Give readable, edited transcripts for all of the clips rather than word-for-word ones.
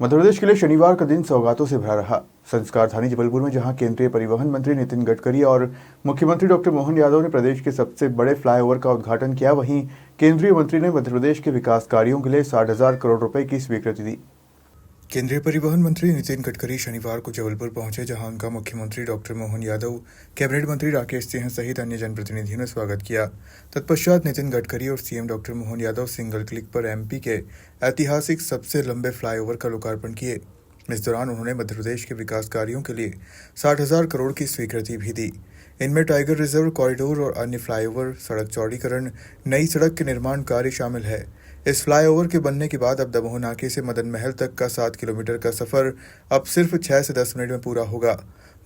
मध्य प्रदेश के लिए शनिवार का दिन सौगातों से भरा रहा। संस्कार धानी जबलपुर में जहां केंद्रीय परिवहन मंत्री नितिन गडकरी और मुख्यमंत्री डॉक्टर मोहन यादव ने प्रदेश के सबसे बड़े फ्लाईओवर का उद्घाटन किया, वहीं केंद्रीय मंत्री ने मध्य प्रदेश के विकास कार्यों के लिए 60,000 करोड़ रुपए की स्वीकृति दी। केंद्रीय परिवहन मंत्री नितिन गडकरी शनिवार को जबलपुर पहुंचे, जहां उनका मुख्यमंत्री डॉक्टर मोहन यादव, कैबिनेट मंत्री राकेश सिंह सहित अन्य जनप्रतिनिधियों ने स्वागत किया। तत्पश्चात नितिन गडकरी और CM doctor Mohan Yadav single click पर एमपी के ऐतिहासिक सबसे लंबे फ्लाईओवर का लोकार्पण किए। इस दौरान उन्होंने मध्य प्रदेश के विकास कार्यों के लिए 60,000 करोड़ की स्वीकृति भी दी। इनमें टाइगर रिजर्व कॉरिडोर और अन्य फ्लाईओवर, सड़क चौड़ीकरण, नई सड़क के निर्माण कार्य शामिल है। इस फ्लाईओवर के बनने के बाद अब दमोह नाके से मदन महल तक का 7 किलोमीटर का सफर अब सिर्फ 6 से 10 मिनट में पूरा होगा।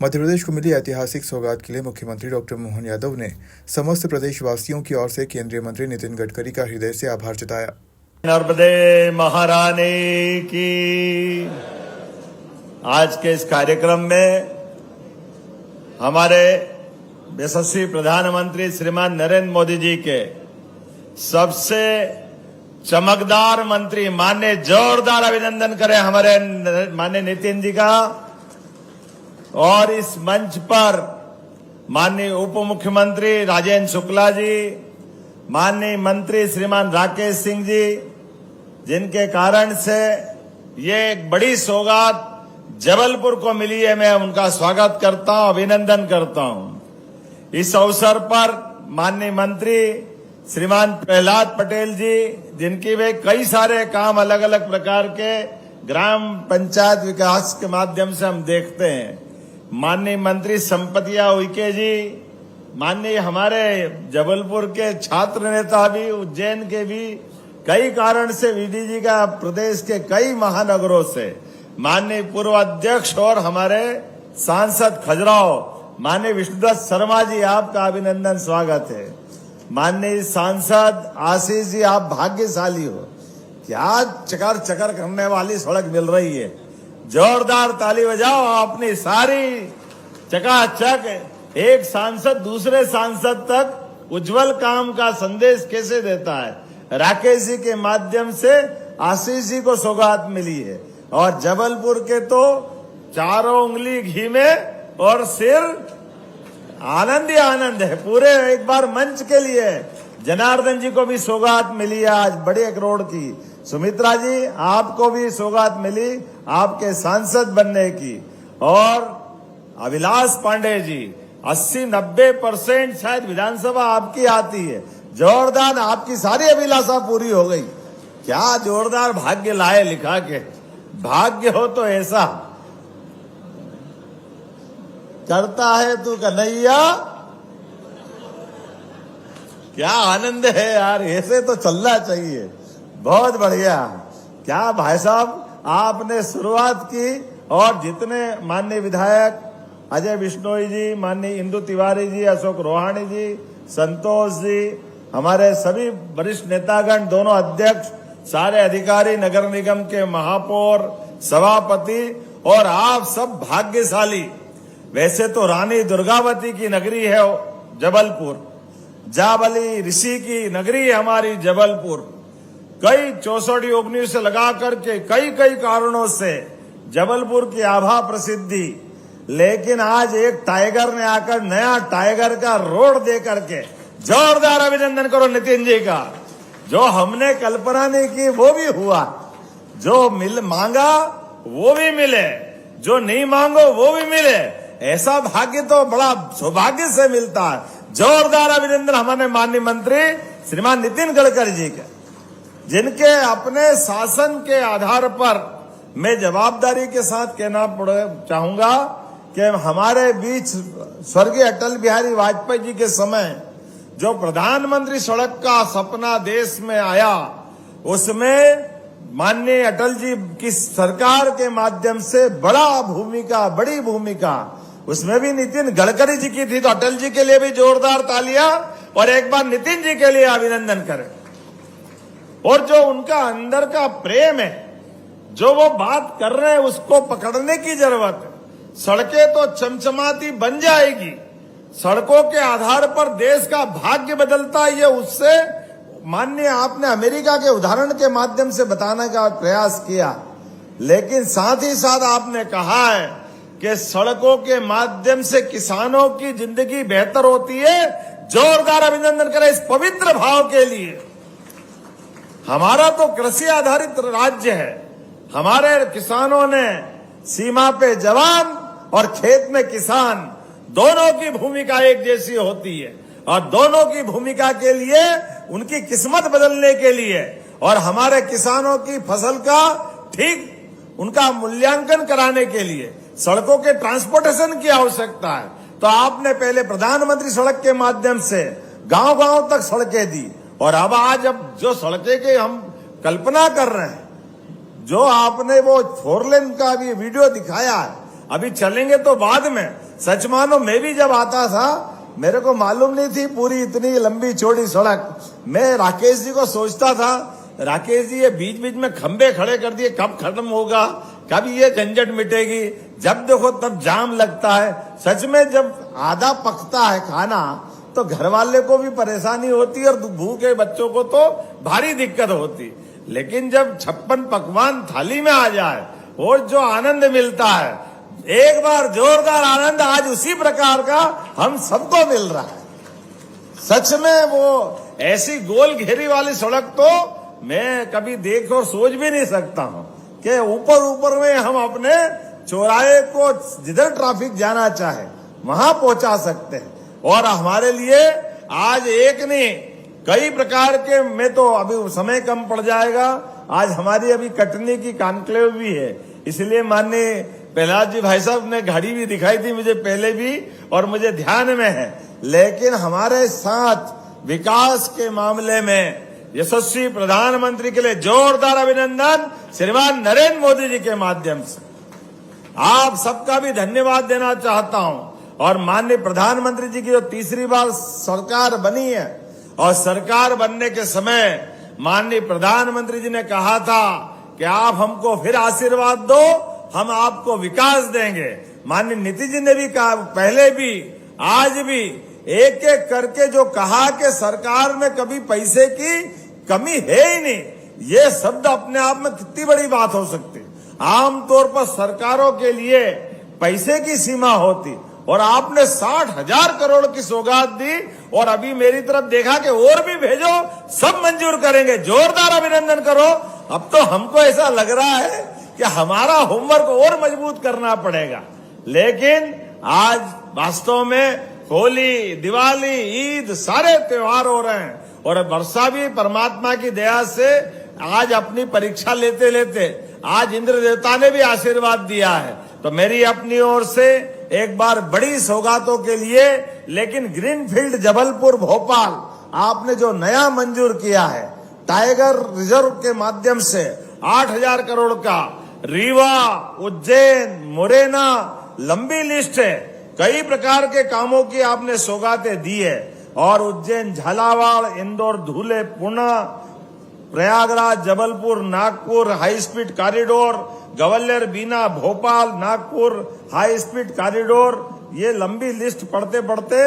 मध्य प्रदेश को मिली ऐतिहासिक सौगात के लिए मुख्यमंत्री डॉक्टर मोहन यादव ने समस्त प्रदेशवासियों की ओर से केंद्रीय मंत्री नितिन गडकरी का हृदय से आभार जताया। नर्मदे महारानी की। आज के इस कार्यक्रम में हमारे यशस्वी प्रधानमंत्री श्रीमान नरेंद्र मोदी जी के सबसे चमकदार मंत्री माननीय, जोरदार अभिनंदन करें हमारे माननीय नितिन जी का। और इस मंच पर माननीय उप मुख्यमंत्री राजेंद्र शुक्ला जी, माननीय मंत्री श्रीमान राकेश सिंह जी, जिनके कारण से ये एक बड़ी सौगात जबलपुर को मिली है, मैं उनका स्वागत करता हूं, अभिनंदन करता हूं। इस अवसर पर माननीय मंत्री श्रीमान प्रहलाद पटेल जी, जिनकी वे कई सारे काम अलग अलग प्रकार के ग्राम पंचायत विकास के माध्यम से हम देखते हैं, माननीय मंत्री संपतिया उइके जी, माननीय हमारे जबलपुर के छात्र नेता भी, उज्जैन के भी कई कारण से वीडी जी का प्रदेश के कई महानगरों से, माननीय पूर्व अध्यक्ष और हमारे सांसद खजुराहो माननीय विष्णुदत्त शर्मा जी, आपका अभिनंदन स्वागत है। माननीय सांसद आशीष जी, आप भाग्यशाली हो, क्या चकर चकर करने वाली सड़क मिल रही है। जोरदार ताली बजाओ। अपनी सारी चकाचक एक सांसद दूसरे सांसद तक उज्जवल काम का संदेश कैसे देता है। राकेश जी के माध्यम से आशीष जी को सौगात मिली है और जबलपुर के तो चारों उंगली घी में और सिर आनंद ही आनंद है। पूरे एक बार मंच के लिए जनार्दन जी को भी सौगात मिली है आज बड़े करोड़ की। सुमित्रा जी, आपको भी सौगात मिली आपके सांसद बनने की। और अभिलाष पांडे जी, 80-90% शायद विधानसभा आपकी आती है। जोरदार, आपकी सारी अभिलाषा पूरी हो गई। क्या जोरदार भाग्य लाए लिखा के। भाग्य हो तो ऐसा करता है तू कन्हैया, क्या आनंद है यार, ऐसे तो चलना चाहिए। बहुत बढ़िया। क्या भाई साहब, आपने शुरुआत की और जितने माननीय विधायक अजय बिश्नोई जी, माननीय इंदु तिवारी जी, अशोक रोहाणी जी, संतोष जी, हमारे सभी वरिष्ठ नेतागण, दोनों अध्यक्ष, सारे अधिकारी, नगर निगम के महापौर, सभापति और आप सब भाग्यशाली। वैसे तो रानी दुर्गावती की नगरी है जबलपुर, जाबली ऋषि की नगरी है हमारी जबलपुर। कई 64 योगनियों से लगा करके कई कारणों से जबलपुर की आभा प्रसिद्धि, लेकिन आज एक टाइगर ने आकर नया टाइगर का रोड दे करके, जोरदार अभिनंदन करो नितिन जी का। जो हमने कल्पना नहीं की वो भी हुआ, जो मांगा वो भी मिले, जो नहीं मांगो वो भी मिले। ऐसा भाग्य तो बड़ा सौभाग्य से मिलता है। जोरदार अभिनंदन हमारे माननीय मंत्री श्रीमान नितिन गडकरी जी के, जिनके अपने शासन के आधार पर मैं जवाबदारी के साथ कहना चाहूंगा कि हमारे बीच स्वर्गीय अटल बिहारी वाजपेयी जी के समय जो प्रधानमंत्री सड़क का सपना देश में आया, उसमें माननीय अटल जी की सरकार के माध्यम से बड़ी भूमिका उसमें भी नितिन गडकरी जी की थी। तो अटल जी के लिए भी जोरदार तालियां और एक बार नितिन जी के लिए अभिनंदन करें। और जो उनका अंदर का प्रेम है, जो वो बात कर रहे हैं, उसको पकड़ने की जरूरत है। सड़कें तो चमचमाती बन जाएगी, सड़कों के आधार पर देश का भाग्य बदलता है। ये उससे माननीय आपने अमेरिका के उदाहरण के माध्यम से बताने का प्रयास किया लेकिन साथ ही साथ आपने कहा है कि सड़कों के माध्यम से किसानों की जिंदगी बेहतर होती है। जोरदार अभिनंदन करें इस पवित्र भाव के लिए। हमारा तो कृषि आधारित राज्य है। हमारे किसानों ने सीमा पे जवान और खेत में किसान, दोनों की भूमिका एक जैसी होती है और दोनों की भूमिका के लिए उनकी किस्मत बदलने के लिए और हमारे किसानों की फसल का ठीक उनका मूल्यांकन कराने के लिए सड़कों के ट्रांसपोर्टेशन की आवश्यकता है। तो आपने पहले प्रधानमंत्री सड़क के माध्यम से गांव-गांव तक सड़कें दी और अब जो सड़कें की हम कल्पना कर रहे हैं, जो आपने वो 4 लेन का भी वीडियो दिखाया है, अभी चलेंगे तो बाद में। सच मानो मैं भी जब आता था मेरे को मालूम नहीं थी पूरी इतनी लंबी चौड़ी सड़क। मैं राकेश जी को सोचता था, राकेश जी ये बीच बीच में खंबे खड़े कर दिए, कब खत्म होगा, कब ये झंझट मिटेगी। जब देखो तब जाम लगता है। सच में जब आधा पकता है खाना तो घर वाले को भी परेशानी होती है और भूखे बच्चों को तो भारी दिक्कत होती। लेकिन जब 56 पकवान थाली में आ जाए और जो आनंद मिलता है, एक बार जोरदार आनंद आज उसी प्रकार का हम सबको मिल रहा है। सच में वो ऐसी गोल घेरी वाली सड़क तो मैं कभी देख और सोच भी नहीं सकता हूं कि ऊपर में हम अपने चौराहे को जिधर ट्रैफिक जाना चाहे वहां पहुंचा सकते हैं। और हमारे लिए आज एक नहीं कई प्रकार के, मैं तो अभी समय कम पड़ जाएगा, आज हमारी अभी कटनी की कॉन्क्लेव भी है, इसलिए माननीय प्रहलाद जी भाई साहब ने घड़ी भी दिखाई थी मुझे पहले भी और मुझे ध्यान में है। लेकिन हमारे साथ विकास के मामले में यशस्वी प्रधानमंत्री के लिए जोरदार अभिनंदन श्रीमान नरेंद्र मोदी जी के माध्यम से आप सबका भी धन्यवाद देना चाहता हूं। और माननीय प्रधानमंत्री जी की जो तीसरी बार सरकार बनी है और सरकार बनने के समय माननीय प्रधानमंत्री जी ने कहा था कि आप हमको फिर आशीर्वाद दो, हम आपको विकास देंगे। माननीय नीतीश जी ने भी कहा पहले भी आज भी एक एक करके जो कहा कि सरकार में कभी पैसे की कमी है ही नहीं, ये शब्द अपने आप में कितनी बड़ी बात हो सकती। आमतौर पर सरकारों के लिए पैसे की सीमा होती और आपने 60,000 करोड़ की सौगात दी और अभी मेरी तरफ देखा कि और भी भेजो, सब मंजूर करेंगे। जोरदार अभिनंदन करो। अब तो हमको ऐसा लग रहा है कि हमारा होमवर्क और मजबूत करना पड़ेगा। लेकिन आज वास्तव में होली, दिवाली, ईद सारे त्योहार हो रहे हैं और वर्षा भी परमात्मा की दया से आज अपनी परीक्षा लेते लेते आज इंद्र देवता ने भी आशीर्वाद दिया है। तो मेरी अपनी ओर से एक बार बड़ी सौगातों के लिए, लेकिन ग्रीनफील्ड जबलपुर भोपाल आपने जो नया मंजूर किया है टाइगर रिजर्व के माध्यम से 8,000 करोड़ का, रीवा, उज्जैन, मुरैना, लंबी लिस्ट है। कई प्रकार के कामों की आपने सौगातें दी है और Ujjain, Jhalawar, Indore, Dhule, Pune, Prayagraj, Jabalpur, Nagpur high speed corridor, Gwalior, Bina, Bhopal, Nagpur high speed corridor. ये लंबी लिस्ट पढ़ते पढ़ते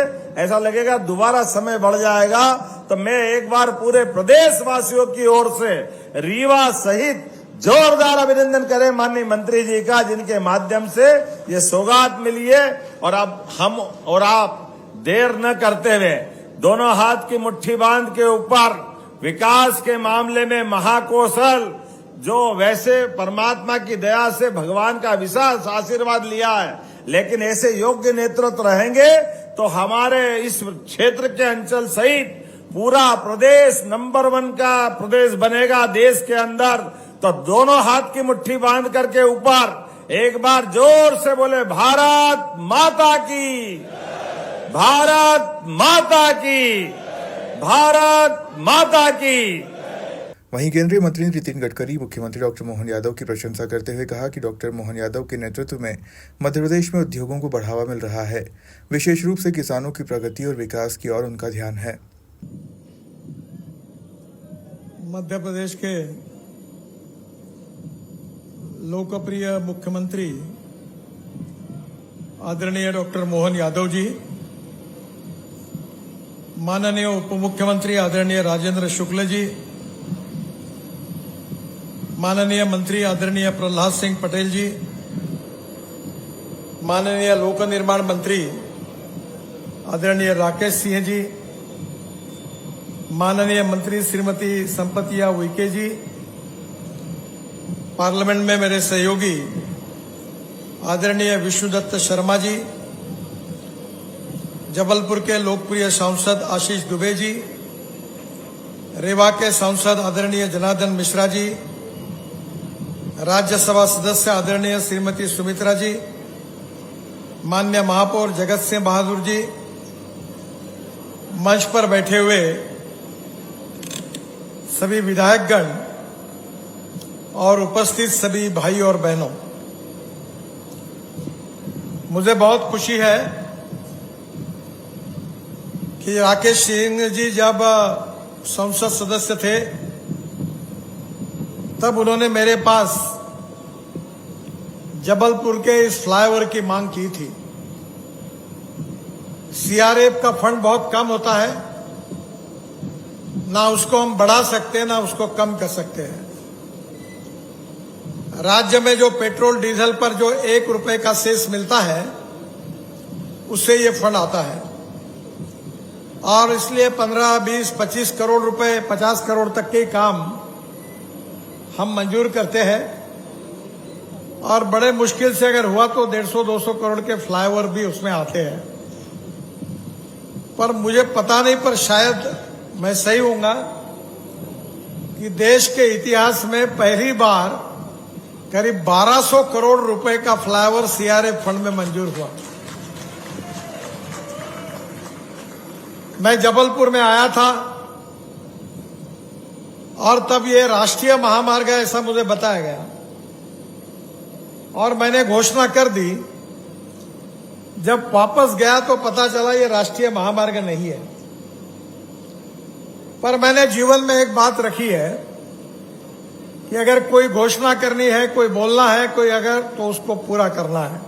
ऐसा लगेगा दोबारा समय बढ़ जाएगा। तो मैं एक बार पूरे प्रदेश वासियों की ओर से रीवा सहित जोरदार अभिनंदन करें माननीय मंत्री जी का, जिनके माध्यम से ये सौगात मिली है। और अब हम और आप देर न करते हुए दोनों हाथ की मुट्ठी बांध के ऊपर विकास के मामले में महाकौशल, जो वैसे परमात्मा की दया से भगवान का विशेष आशीर्वाद लिया है, लेकिन ऐसे योग्य नेतृत्व रहेंगे तो हमारे इस क्षेत्र के अंचल सहित पूरा प्रदेश नंबर 1 का प्रदेश बनेगा देश के अंदर। तो दोनों हाथ की मुट्ठी बांध करके ऊपर एक बार जोर से बोले भारत माता की, भारत माता की, भारत माता की। वहीं केंद्रीय मंत्री नितिन गडकरी मुख्यमंत्री डॉक्टर मोहन यादव की प्रशंसा करते हुए कहा कि डॉक्टर मोहन यादव के नेतृत्व में मध्य प्रदेश में उद्योगों को बढ़ावा मिल रहा है। विशेष रूप से किसानों की प्रगति और विकास की ओर उनका ध्यान है। मध्य प्रदेश के लोकप्रिय मुख्यमंत्री आदरणीय डॉक्टर मोहन यादव जी, माननीय उप मुख्यमंत्री आदरणीय राजेंद्र शुक्ल जी, माननीय मंत्री आदरणीय प्रहलाद सिंह पटेल जी, माननीय लोक निर्माण मंत्री आदरणीय राकेश सिंह जी, माननीय मंत्री श्रीमती संपतिया उइके जी, पार्लियामेंट में मेरे सहयोगी आदरणीय विष्णुदत्त शर्मा जी, जबलपुर के लोकप्रिय सांसद आशीष दुबे जी, रेवा के सांसद आदरणीय जनार्दन मिश्रा जी, राज्यसभा सदस्य आदरणीय श्रीमती सुमित्रा जी, माननीय महापौर जगत सिंह बहादुर जी, मंच पर बैठे हुए सभी विधायकगण और उपस्थित सभी भाई और बहनों, मुझे बहुत खुशी है कि राकेश सिंह जी जब संसद सदस्य थे तब उन्होंने मेरे पास जबलपुर के इस फ्लाईओवर की मांग की थी। सीआरएफ का फंड बहुत कम होता है, ना उसको हम बढ़ा सकते हैं ना उसको कम कर सकते हैं। राज्य में जो पेट्रोल डीजल पर जो 1 रुपए का सेस मिलता है उससे ये फंड आता है और इसलिए 15, 20, 25 करोड़ रुपए, 50 करोड़ तक के काम हम मंजूर करते हैं और बड़े मुश्किल से अगर हुआ तो 150-200 करोड़ के फ्लाईओवर भी उसमें आते हैं। पर मुझे पता नहीं, पर शायद मैं सही हूंगा कि देश के इतिहास में पहली बार करीब 1200 करोड़ रुपए का फ्लाईओवर सीआरएफ फंड में मंजूर हुआ। मैं जबलपुर में आया था और तब ये राष्ट्रीय महामार्ग है ऐसा मुझे बताया गया और मैंने घोषणा कर दी। जब वापस गया तो पता चला ये राष्ट्रीय महामार्ग नहीं है। पर मैंने जीवन में एक बात रखी है कि अगर कोई घोषणा करनी है, कोई बोलना है, कोई अगर, तो उसको पूरा करना है।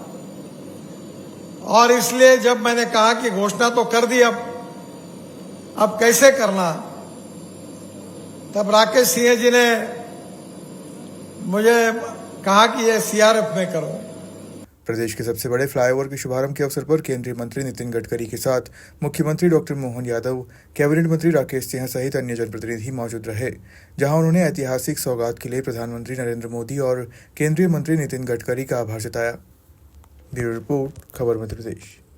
और इसलिए जब मैंने कहा कि घोषणा तो कर दी, अब कैसे करना, तब राकेश सिंह जी ने मुझे कहा कि ये सीआरएफ में करो। प्रदेश के सबसे बड़े फ्लाईओवर के शुभारंभ के अवसर पर केंद्रीय मंत्री नितिन गडकरी के साथ मुख्यमंत्री डॉक्टर मोहन यादव, कैबिनेट मंत्री राकेश सिंह सहित अन्य जनप्रतिनिधि मौजूद रहे, जहां उन्होंने ऐतिहासिक सौगात के लिए प्रधानमंत्री नरेंद्र मोदी और केंद्रीय मंत्री नितिन गडकरी का आभार जताया। ब्यूरो रिपोर्ट, खबर मध्य प्रदेश।